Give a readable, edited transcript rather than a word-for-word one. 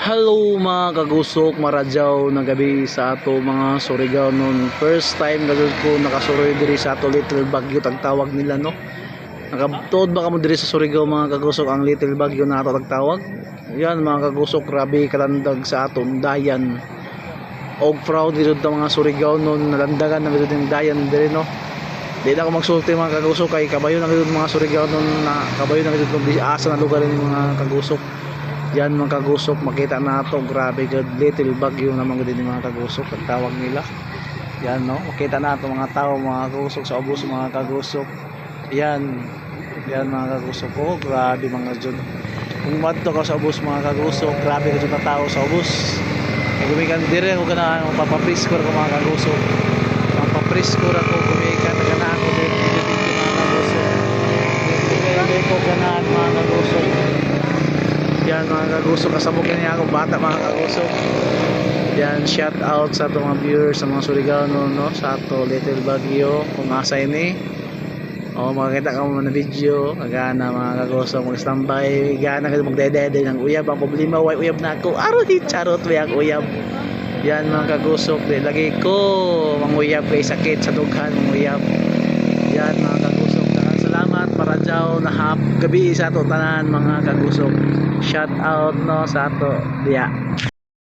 Hello mga kagusok, maradyaw na gabi sa ato mga Surigao nun. First time gagawin ko nakasuroy diri sa ato Little Baguio tagtawag nila no. Nakabtuod ba kamo diri sa Surigao mga kagusok ang Little Baguio na ato tagtawag? Yan mga kagusok, grabe kalandag sa aton dayan. Og proud dito ta mga Surigao nun, nalandagan na dito yung dayan diri no. Di na ako magsulti mga kagusok kay kabayo na dito mga Surigao nun, na kabayo na dito asa na lugar ni mga kagusok. Yan mga kagusok, makita na ito, grabe good Little Baguio naman din mga kagusok ang tawag nila. Yan no, makita na ito mga tao mga kagusok sa ubos mga kagusok. Yan mga kagusok, oh grabe mga dyan. Kung madto ka sa ubos mga kagusok, grabe ka dyan na tao sa ubos. Gumikan dire ako ganahan, papapriskor ko mga kagusok. Papapriskor ako, gumikan na ganahan ko din mga kagusok. Gumikan ko ganahan mga kagusok. Yan mga kagusok, kasabog niya ako bata mga kagusok. Yan, shout out sa itong mga viewers sa mga Surigao no, sa ito Little Baguio kung asa ini. O makakita ka mo na video, agana mga kagusok mag-standby, gana ka magdedede ng uyab. Ang problema, why uyab na ako? Arohi, charot way ang uyab. Yan mga kagusok, lagi ko manguyab kay sakit sa dughan, manguyab. Yan mga kagusok, salamat maradyaw na gabi sa ito tanan mga kagusok. Shout out no sa ato diya.